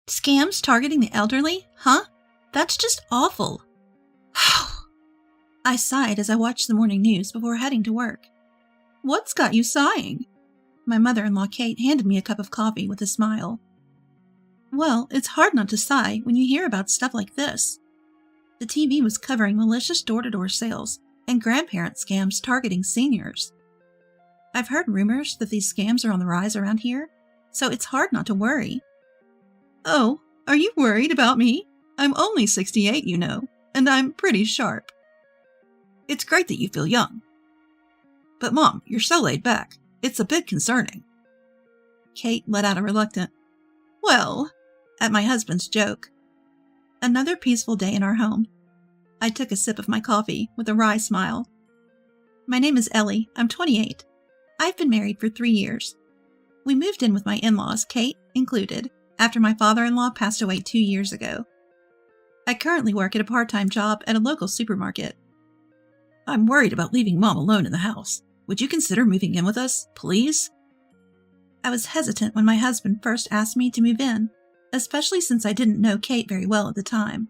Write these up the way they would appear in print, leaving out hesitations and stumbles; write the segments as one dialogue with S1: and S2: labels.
S1: Scams targeting the elderly? Huh? That's just awful. I sighed as I watched the morning news before heading to work. What's got you sighing? My mother-in-law Kate handed me a cup of coffee with a smile. Well, it's hard not to sigh when you hear about stuff like this. The TV was covering malicious door-to-door sales and grandparent scams targeting seniors. I've heard rumors that these scams are on the rise around here, so it's hard not to worry. Oh, are you worried about me? I'm only 68, you know, and I'm pretty sharp. It's great that you feel young. But Mom, you're so laid back. It's a bit concerning. Kate let out a reluctant, well, at my husband's joke. Another peaceful day in our home. I took a sip of my coffee with a wry smile. My name is Ellie. I'm 28. I've been married for 3 years. We moved in with my in-laws, Kate included, after my father-in-law passed away 2 years ago. I currently work at a part-time job at a local supermarket. I'm worried about leaving Mom alone in the house. Would you consider moving in with us, please? I was hesitant when my husband first asked me to move in, especially since I didn't know Kate very well at the time.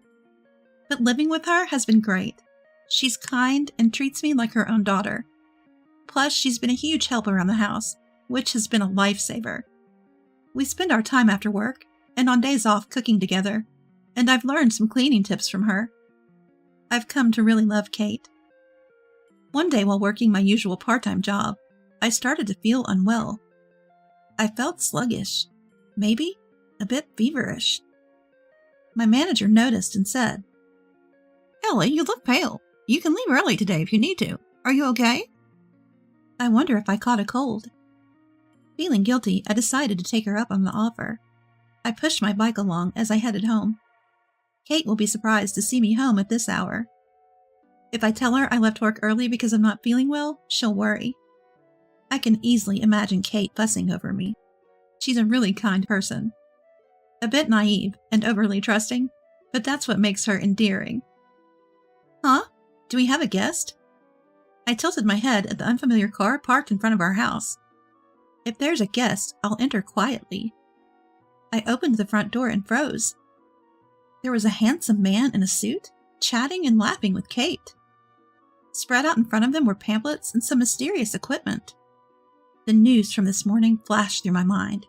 S1: But living with her has been great. She's kind and treats me like her own daughter. Plus, she's been a huge help around the house, which has been a lifesaver. We spend our time after work and on days off cooking together, and I've learned some cleaning tips from her. I've come to really love Kate. One day while working my usual part-time job, I started to feel unwell. I felt sluggish, maybe a bit feverish. My manager noticed and said, Ellie, you look pale. You can leave early today if you need to. Are you okay? I wonder if I caught a cold. Feeling guilty, I decided to take her up on the offer. I pushed my bike along as I headed home. Kate will be surprised to see me home at this hour. If I tell her I left work early because I'm not feeling well, she'll worry. I can easily imagine Kate fussing over me. She's a really kind person. A bit naive and overly trusting, but that's what makes her endearing. Huh? Do we have a guest? I tilted my head at the unfamiliar car parked in front of our house. If there's a guest, I'll enter quietly. I opened the front door and froze. There was a handsome man in a suit, chatting and laughing with Kate. Spread out in front of them were pamphlets and some mysterious equipment. The news from this morning flashed through my mind.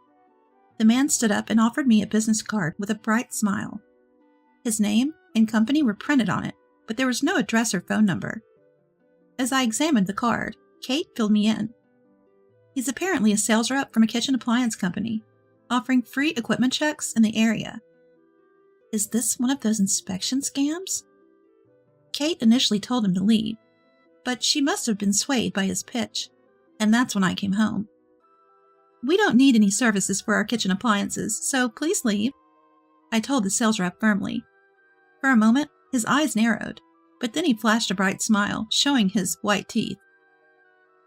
S1: The man stood up and offered me a business card with a bright smile. His name and company were printed on it, but there was no address or phone number. As I examined the card, Kate filled me in. He's apparently a sales rep from a kitchen appliance company, offering free equipment checks in the area. Is this one of those inspection scams? Kate initially told him to leave, but she must have been swayed by his pitch, and that's when I came home. We don't need any services for our kitchen appliances, so please leave, I told the sales rep firmly. For a moment, his eyes narrowed, but then he flashed a bright smile, showing his white teeth.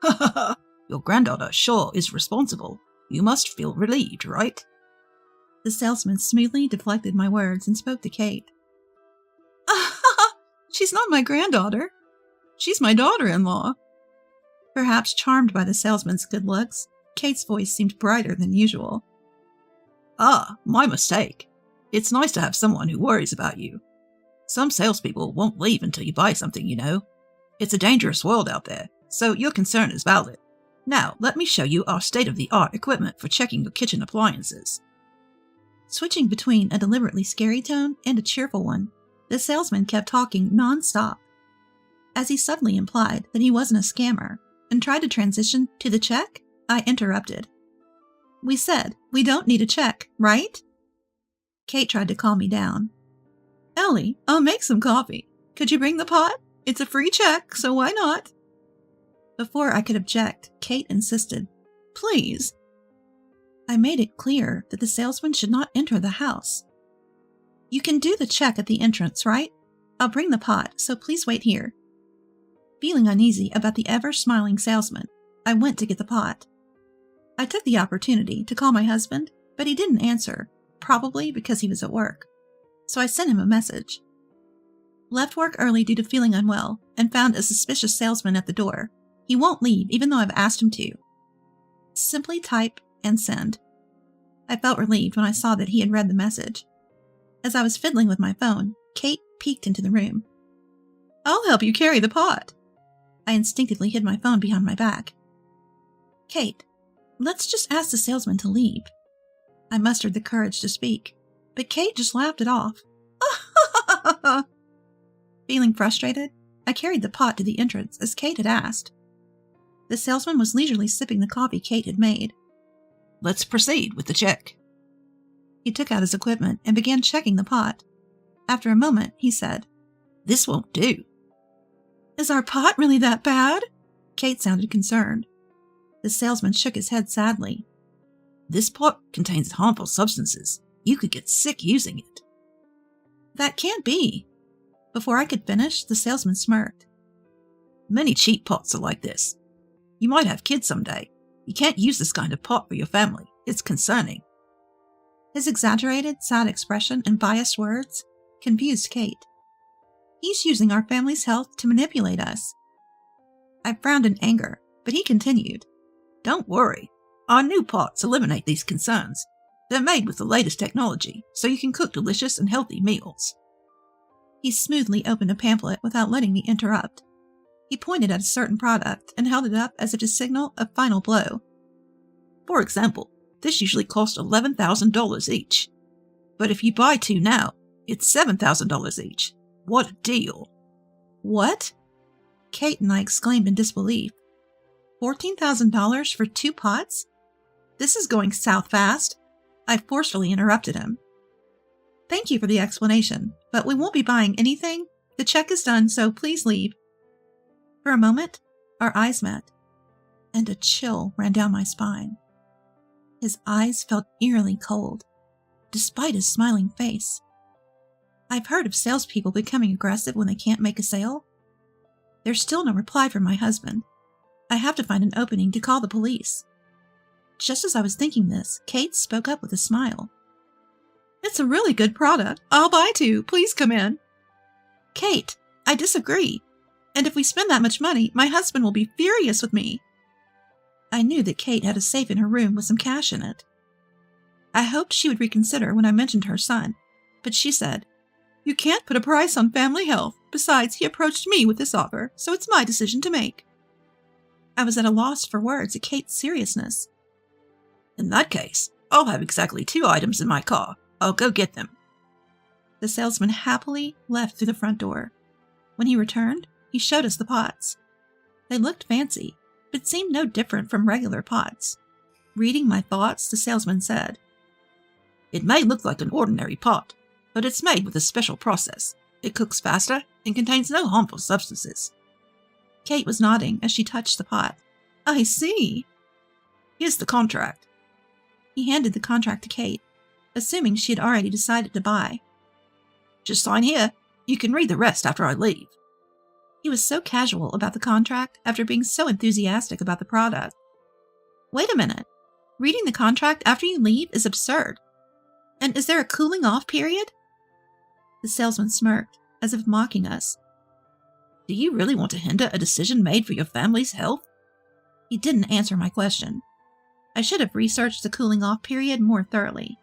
S1: Ha ha ha! Your granddaughter sure is responsible. You must feel relieved, right? The salesman smoothly deflected my words and spoke to Kate. She's not my granddaughter. She's my daughter-in-law. Perhaps charmed by the salesman's good looks, Kate's voice seemed brighter than usual. Ah, my mistake. It's nice to have someone who worries about you. Some salespeople won't leave until you buy something, you know. It's a dangerous world out there, so your concern is valid. Now, let me show you our state-of-the-art equipment for checking your kitchen appliances. Switching between a deliberately scary tone and a cheerful one, the salesman kept talking non-stop. As he subtly implied that he wasn't a scammer and tried to transition to the check, I interrupted. We said we don't need a check, right? Kate tried to calm me down. Ellie, I'll make some coffee. Could you bring the pot? It's a free check, so why not? Before I could object, Kate insisted. Please. I made it clear that the salesman should not enter the house. You can do the check at the entrance, right? I'll bring the pot, so please wait here. Feeling uneasy about the ever-smiling salesman, I went to get the pot. I took the opportunity to call my husband, but he didn't answer, probably because he was at work. So I sent him a message. Left work early due to feeling unwell and found a suspicious salesman at the door. He won't leave even though I've asked him to. Simply type and send. I felt relieved when I saw that he had read the message As I was fiddling with my phone, Kate peeked into the room. "I'll help you carry the pot." I instinctively hid my phone behind my back. "Kate, let's just ask the salesman to leave." I mustered the courage to speak, but Kate just laughed it off. Feeling frustrated, I carried the pot to the entrance as Kate had asked. The salesman was leisurely sipping the coffee Kate had made.
S2: "Let's proceed with the check."
S1: He took out his equipment and began checking the pot. After a moment, he said,
S2: "This won't do."
S1: "Is our pot really that bad?" Kate sounded concerned. The salesman shook his head sadly.
S2: "This pot contains harmful substances. You could get sick using it."
S1: "That can't be." Before I could finish, the salesman smirked.
S2: "Many cheap pots are like this. You might have kids someday. You can't use this kind of pot for your family. It's concerning."
S1: His exaggerated, sad expression and biased words confused Kate. He's using our family's health to manipulate us. I frowned in anger, but he continued.
S2: "Don't worry. Our new pots eliminate these concerns. They're made with the latest technology, so you can cook delicious and healthy meals."
S1: He smoothly opened a pamphlet without letting me interrupt. He pointed at a certain product and held it up as if to signal a final blow.
S2: "For example, this usually costs $11,000 each. But if you buy two now, it's $7,000 each. What a deal!"
S1: "What?" Kate and I exclaimed in disbelief. $14,000 for 2 pots? This is going south fast. I forcefully interrupted him. "Thank you for the explanation, but we won't be buying anything. The check is done, so please leave." For a moment, our eyes met, and a chill ran down my spine. His eyes felt eerily cold, despite his smiling face. I've heard of salespeople becoming aggressive when they can't make a sale. There's still no reply from my husband. I have to find an opening to call the police. Just as I was thinking this, Kate spoke up with a smile. "It's a really good product. I'll buy 2. Please come in." "Kate, I disagree. And if we spend that much money, my husband will be furious with me." I knew that Kate had a safe in her room with some cash in it. I hoped she would reconsider when I mentioned her son, but she said, "You can't put a price on family health. Besides, he approached me with this offer, so it's my decision to make." I was at a loss for words at Kate's seriousness.
S2: "In that case, I'll have exactly 2 items in my car. I'll go get them."
S1: The salesman happily left through the front door. When he returned, he showed us the pots. They looked fancy, but seemed no different from regular pots. Reading my thoughts, the salesman said,
S2: "It may look like an ordinary pot, but it's made with a special process. It cooks faster and contains no harmful substances."
S1: Kate was nodding as she touched the pot. "I see."
S2: "Here's the contract."
S1: He handed the contract to Kate, assuming she had already decided to buy.
S2: "Just sign here. You can read the rest after I leave."
S1: He was so casual about the contract after being so enthusiastic about the product. Wait a minute. Reading the contract after you leave is absurd. And is there a cooling off period? The salesman smirked, as if mocking us.
S2: "Do you really want to hinder a decision made for your family's health?"
S1: He didn't answer my question. I should have researched the cooling off period more thoroughly.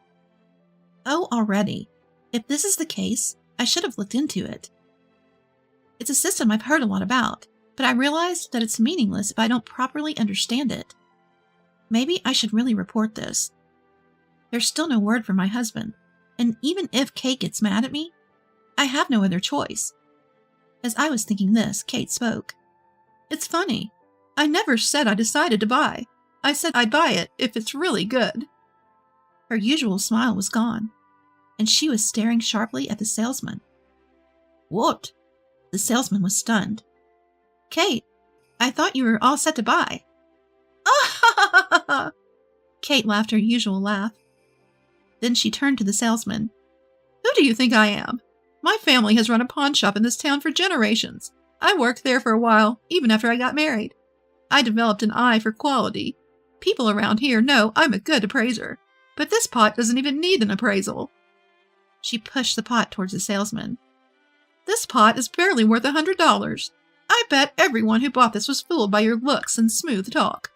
S1: Oh, already. If this is the case, I should have looked into it. It's a system I've heard a lot about, but I realized that it's meaningless if I don't properly understand it. Maybe I should really report this. There's still no word from my husband, and even if Kate gets mad at me, I have no other choice. As I was thinking this, Kate spoke. "It's funny. I never said I decided to buy. I said I'd buy it if it's really good." Her usual smile was gone, and she was staring sharply at the salesman.
S2: "What?"
S1: The salesman was stunned. "Kate, I thought you were all set to buy." "Ah!" Kate laughed her usual laugh. Then she turned to the salesman. "Who do you think I am? My family has run a pawn shop in this town for generations. I worked there for a while, even after I got married. I developed an eye for quality. People around here know I'm a good appraiser, but this pot doesn't even need an appraisal." She pushed the pot towards the salesman. "This pot is barely worth $100. I bet everyone who bought this was fooled by your looks and smooth talk."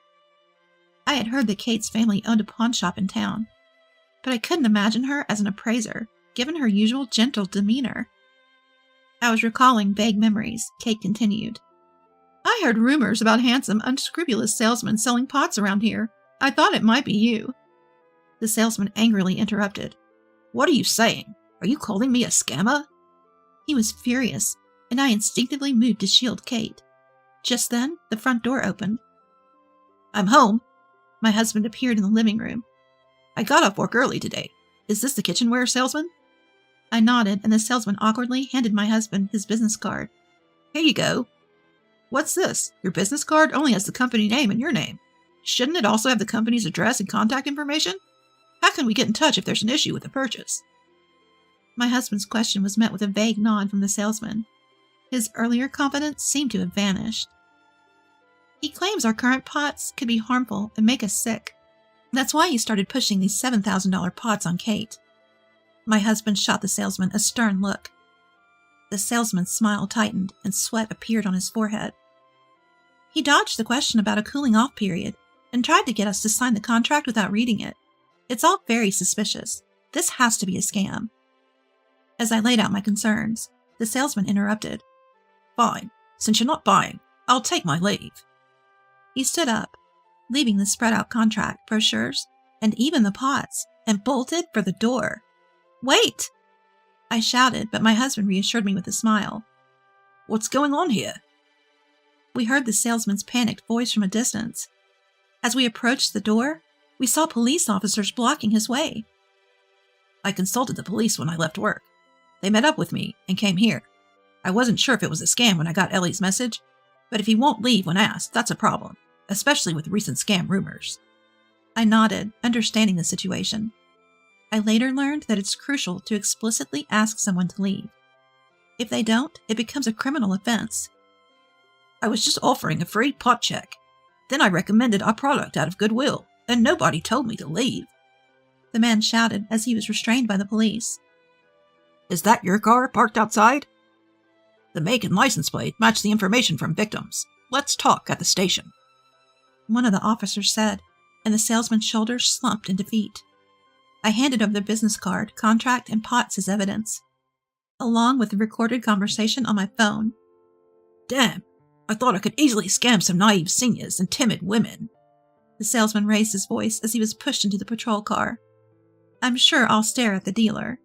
S1: I had heard that Kate's family owned a pawn shop in town, but I couldn't imagine her as an appraiser, given her usual gentle demeanor. I was recalling vague memories. Kate continued. I heard rumors about handsome, unscrupulous salesmen selling pots around here. I thought it might be you. The salesman angrily interrupted. What are you saying? Are you calling me a scammer? He was furious, and I instinctively moved to shield Kate. Just then, the front door opened. I'm home. My husband appeared in the living room. I got off work early today. Is this the kitchenware salesman? I nodded, and the salesman awkwardly handed my husband his business card. Here you go. What's this? Your business card only has the company name and your name. Shouldn't it also have the company's address and contact information? How can we get in touch if there's an issue with the purchase? My husband's question was met with a vague nod from the salesman. His earlier confidence seemed to have vanished. He claims our current pots could be harmful and make us sick. That's why he started pushing these $7,000 pots on Kate. My husband shot the salesman a stern look. The salesman's smile tightened and sweat appeared on his forehead. He dodged the question about a cooling-off period and tried to get us to sign the contract without reading it. It's all very suspicious. This has to be a scam. As I laid out my concerns, the salesman interrupted. Fine. Since you're not buying, I'll take my leave. He stood up, leaving the spread-out contract, brochures, and even the pots, and bolted for the door. Wait! I shouted, but my husband reassured me with a smile. What's going on here? We heard the salesman's panicked voice from a distance. As we approached the door, we saw police officers blocking his way. I consulted the police when I left work. They met up with me and came here. I wasn't sure if it was a scam when I got Ellie's message, but if he won't leave when asked, that's a problem, especially with recent scam rumors. I nodded, understanding the situation. I later learned that it's crucial to explicitly ask someone to leave. If they don't, it becomes a criminal offense. I was just offering a free pot check. Then I recommended our product out of goodwill, and nobody told me to leave. The man shouted as he was restrained by the police. Is that your car parked outside? The make and license plate match the information from victims. Let's talk at the station. One of the officers said, and the salesman's shoulders slumped in defeat. I handed over the business card, contract, and pots as evidence, along with the recorded conversation on my phone. Damn, I thought I could easily scam some naive seniors and timid women. The salesman raised his voice as he was pushed into the patrol car. I'm sure I'll stare at the dealer.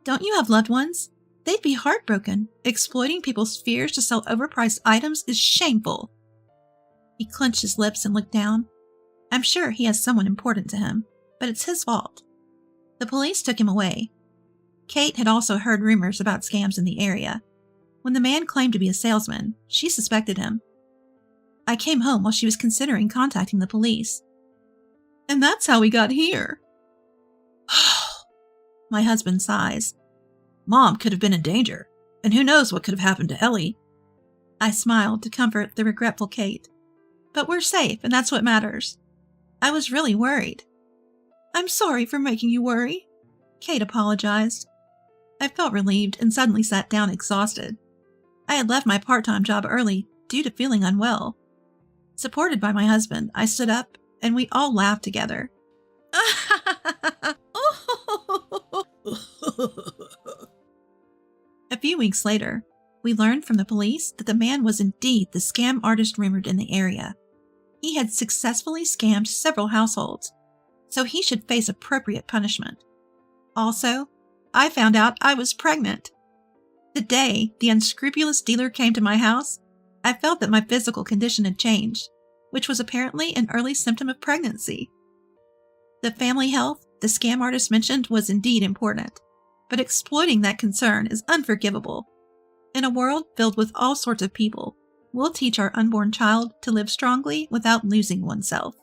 S1: Don't you have loved ones? They'd be heartbroken. Exploiting people's fears to sell overpriced items is shameful. He clenched his lips and looked down. I'm sure he has someone important to him, but it's his fault. The police took him away. Kate had also heard rumors about scams in the area. When the man claimed to be a salesman, she suspected him. I came home while she was considering contacting the police. And that's how we got here. My husband sighs. Mom could have been in danger, and who knows what could have happened to Ellie. I smiled to comfort the regretful Kate. But we're safe, and that's what matters. I was really worried. I'm sorry for making you worry. Kate apologized. I felt relieved and suddenly sat down exhausted. I had left my part-time job early due to feeling unwell. Supported by my husband, I stood up, and we all laughed together. A few weeks later, we learned from the police that the man was indeed the scam artist rumored in the area. He had successfully scammed several households, so he should face appropriate punishment. Also, I found out I was pregnant. The day the unscrupulous dealer came to my house, I felt that my physical condition had changed, which was apparently an early symptom of pregnancy. The family health the scam artist mentioned was indeed important, but exploiting that concern is unforgivable. In a world filled with all sorts of people, we'll teach our unborn child to live strongly without losing oneself.